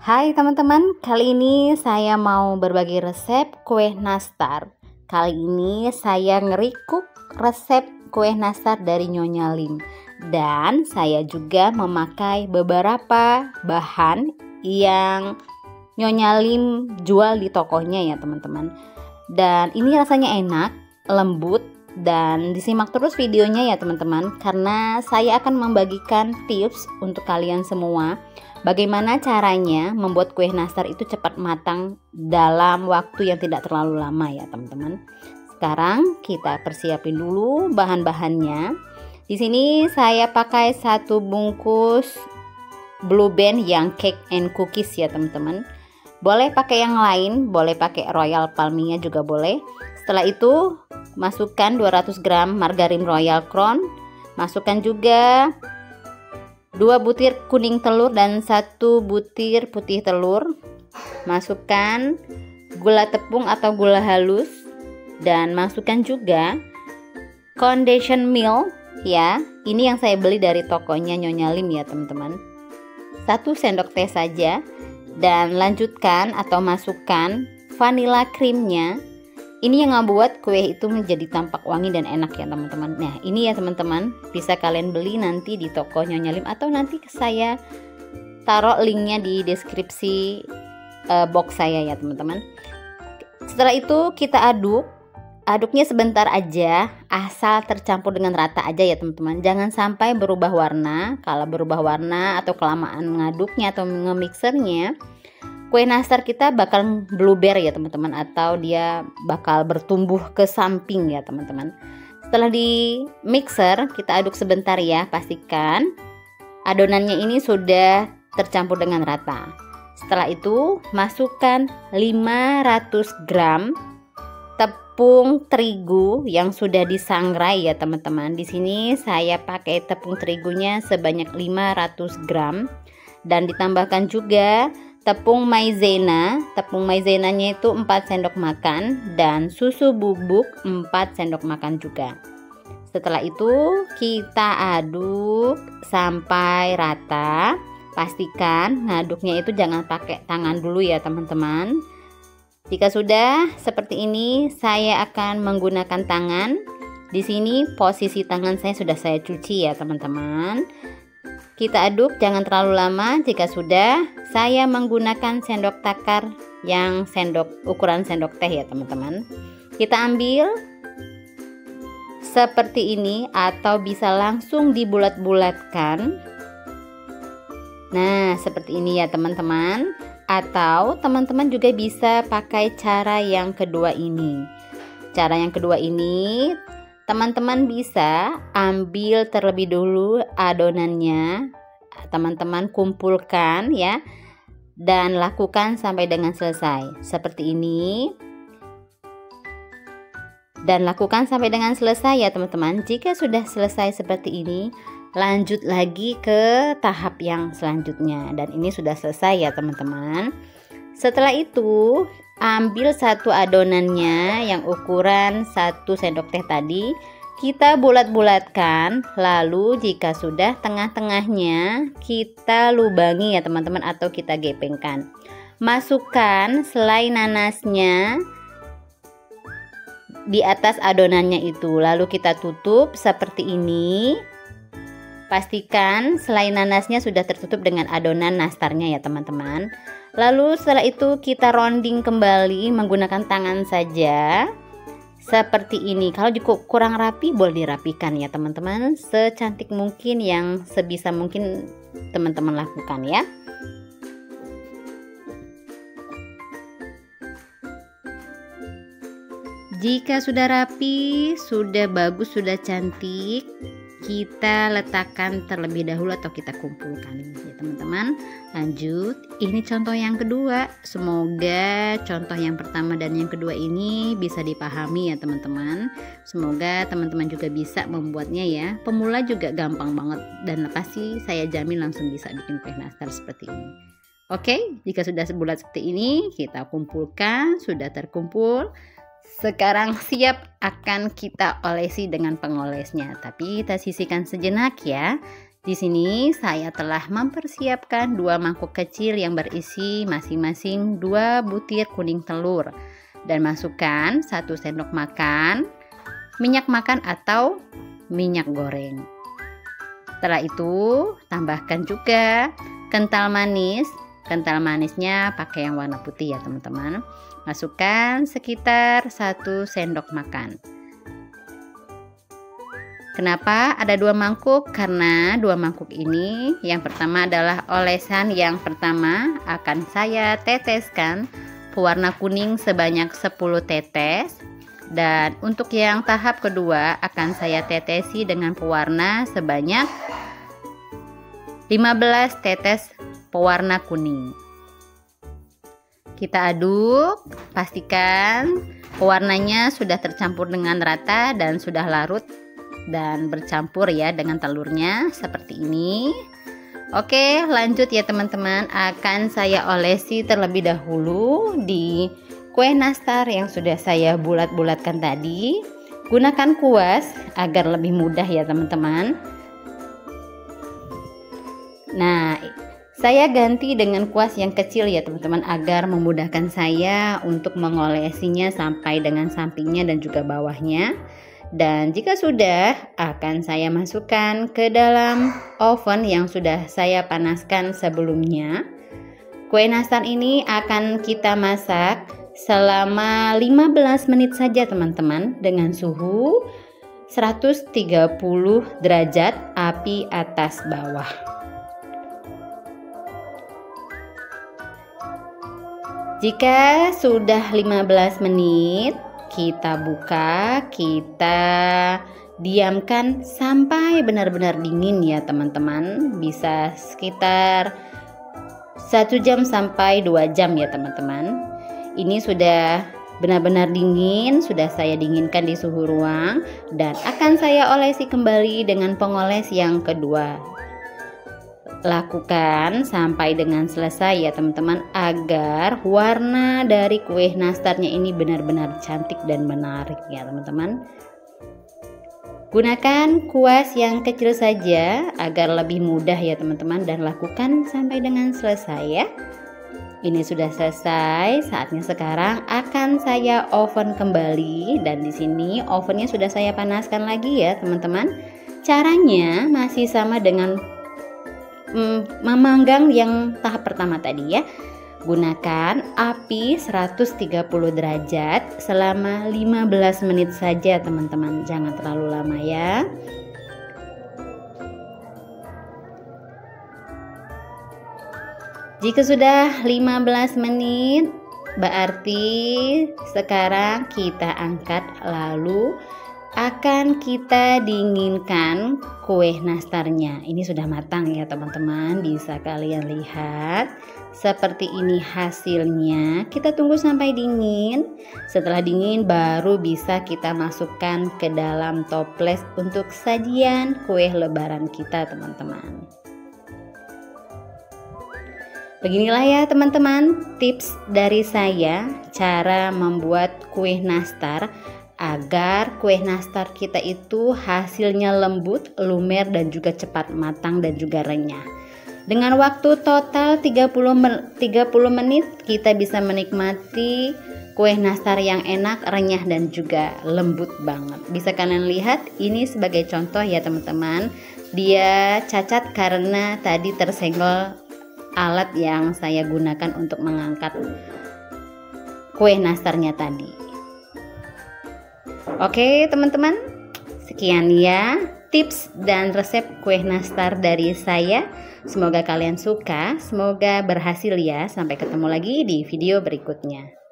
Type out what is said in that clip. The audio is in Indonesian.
Hai teman-teman, kali ini saya mau berbagi resep kue nastar. Kali ini saya ngerikuk resep kue nastar dari Nyonya Lim. Dan saya juga memakai beberapa bahan yang Nyonya Lim jual di tokonya ya teman-teman. Dan ini rasanya enak, lembut, dan disimak terus videonya ya teman-teman, karena saya akan membagikan tips untuk kalian semua bagaimana caranya membuat kue nastar itu cepat matang dalam waktu yang tidak terlalu lama ya teman-teman. Sekarang kita persiapin dulu bahan-bahannya. Di sini saya pakai 1 bungkus Blue Band yang cake and cookies ya teman-teman. Boleh pakai yang lain, boleh pakai Royal Palmia juga boleh. Setelah itu masukkan 200 gram margarin Royal Crown. Masukkan juga 2 butir kuning telur dan 1 butir putih telur. Masukkan gula tepung atau gula halus, dan masukkan juga condensed milk ya. Ini yang saya beli dari tokonya Nyonya Lim ya teman-teman. 1 sendok teh saja, dan lanjutkan atau masukkan vanilla creamnya. Ini yang membuat kue itu menjadi tampak wangi dan enak ya teman-teman. Nah ini ya teman-teman, bisa kalian beli nanti di toko Nyonya Lim, atau nanti saya taruh linknya di deskripsi box saya ya teman-teman. Setelah itu kita aduknya sebentar aja, asal tercampur dengan rata aja ya teman-teman. Jangan sampai berubah warna. Kalau berubah warna atau kelamaan ngaduknya atau ngemixernya, kue nastar kita bakal blueber ya teman-teman, atau dia bakal bertumbuh ke samping ya teman-teman. Setelah di mixer, kita aduk sebentar ya, pastikan adonannya ini sudah tercampur dengan rata. Setelah itu masukkan 500 gram tepung terigu yang sudah disangrai ya teman-teman. Di sini saya pakai tepung terigunya sebanyak 500 gram, dan ditambahkan juga tepung maizena. Tepung maizenanya itu 4 sendok makan, dan susu bubuk 4 sendok makan juga. Setelah itu kita aduk sampai rata. Pastikan ngaduknya itu jangan pakai tangan dulu ya teman-teman. Jika sudah seperti ini, saya akan menggunakan tangan. Di sini posisi tangan saya sudah saya cuci ya teman-teman. Kita aduk jangan terlalu lama. Jika sudah, saya menggunakan sendok takar yang ukuran sendok teh ya teman-teman. Kita ambil seperti ini, atau bisa langsung dibulat-bulatkan. Nah seperti ini ya teman-teman. Atau teman-teman juga bisa pakai cara yang kedua ini. Cara yang kedua ini, teman-teman bisa ambil terlebih dulu adonannya, teman-teman kumpulkan ya, dan lakukan sampai dengan selesai seperti ini. Dan lakukan sampai dengan selesai ya teman-teman. Jika sudah selesai seperti ini, lanjut lagi ke tahap yang selanjutnya. Dan ini sudah selesai ya teman-teman. Setelah itu ambil 1 adonannya yang ukuran 1 sendok teh tadi, kita bulat-bulatkan. Lalu jika sudah tengah-tengahnya, kita lubangi ya teman-teman, atau kita gepengkan. Masukkan selai nanasnya di atas adonannya itu, lalu kita tutup seperti ini. Pastikan selai nanasnya sudah tertutup dengan adonan nastarnya ya teman-teman. Lalu setelah itu kita rounding kembali menggunakan tangan saja seperti ini. Kalau kurang rapi boleh dirapikan ya teman-teman, secantik mungkin, yang sebisa mungkin teman-teman lakukan ya. Jika sudah rapi, sudah bagus, sudah cantik, kita letakkan terlebih dahulu atau kita kumpulkan ya teman-teman. Lanjut, ini contoh yang kedua. Semoga contoh yang pertama dan yang kedua ini bisa dipahami ya teman-teman. Semoga teman-teman juga bisa membuatnya ya. Pemula juga gampang banget, dan pasti saya jamin langsung bisa bikin kue nastar seperti ini. Oke, jika sudah sebulat seperti ini, kita kumpulkan. Sudah terkumpul. Sekarang siap akan kita olesi dengan pengolesnya, tapi kita sisihkan sejenak ya. Di sini saya telah mempersiapkan 2 mangkuk kecil yang berisi masing-masing 2 butir kuning telur dan masukkan 1 sendok makan minyak makan atau minyak goreng. Setelah itu tambahkan juga kental manis. Kental manisnya pakai yang warna putih ya teman-teman. Masukkan sekitar 1 sendok makan. Kenapa ada 2 mangkuk? Karena 2 mangkuk ini yang pertama adalah olesan yang pertama akan saya teteskan pewarna kuning sebanyak 10 tetes. Dan untuk yang tahap kedua akan saya tetesi dengan pewarna sebanyak 15 tetes pewarna kuning. Kita aduk, pastikan pewarnanya sudah tercampur dengan rata dan sudah larut dan bercampur ya dengan telurnya seperti ini. Oke, lanjut ya teman-teman, akan saya olesi terlebih dahulu di kue nastar yang sudah saya bulat-bulatkan tadi. Gunakan kuas agar lebih mudah ya teman-teman. Nah, saya ganti dengan kuas yang kecil ya teman-teman agar memudahkan saya untuk mengolesinya sampai dengan sampingnya dan juga bawahnya. Dan jika sudah, akan saya masukkan ke dalam oven yang sudah saya panaskan sebelumnya. Kue nastar ini akan kita masak selama 15 menit saja teman-teman dengan suhu 130 derajat api atas bawah. Jika sudah 15 menit, kita buka, kita diamkan sampai benar-benar dingin ya teman-teman. Bisa sekitar 1 jam sampai 2 jam ya teman-teman. Ini sudah benar-benar dingin, sudah saya dinginkan di suhu ruang dan akan saya olesi kembali dengan pengoles yang kedua. Lakukan sampai dengan selesai ya teman-teman agar warna dari kue nastarnya ini benar-benar cantik dan menarik ya teman-teman. Gunakan kuas yang kecil saja agar lebih mudah ya teman-teman dan lakukan sampai dengan selesai ya. Ini sudah selesai, saatnya sekarang akan saya oven kembali dan di sini ovennya sudah saya panaskan lagi ya teman-teman. Caranya masih sama dengan memanggang yang tahap pertama tadi ya. Gunakan api 130 derajat selama 15 menit saja teman-teman, jangan terlalu lama ya. Jika sudah 15 menit berarti sekarang kita angkat, lalu akan kita dinginkan kue nastarnya. Ini sudah matang ya teman-teman, bisa kalian lihat seperti ini hasilnya. Kita tunggu sampai dingin. Setelah dingin baru bisa kita masukkan ke dalam toples untuk sajian kue lebaran kita teman-teman. Beginilah ya teman-teman tips dari saya cara membuat kue nastar agar kue nastar kita itu hasilnya lembut, lumer dan juga cepat matang dan juga renyah. Dengan waktu total 30 menit kita bisa menikmati kue nastar yang enak, renyah dan juga lembut banget. Bisa kalian lihat ini sebagai contoh ya teman-teman. Dia cacat karena tadi tersenggol alat yang saya gunakan untuk mengangkat kue nastarnya tadi. Oke teman-teman, sekian ya tips dan resep kue nastar dari saya. Semoga kalian suka, semoga berhasil ya. Sampai ketemu lagi di video berikutnya.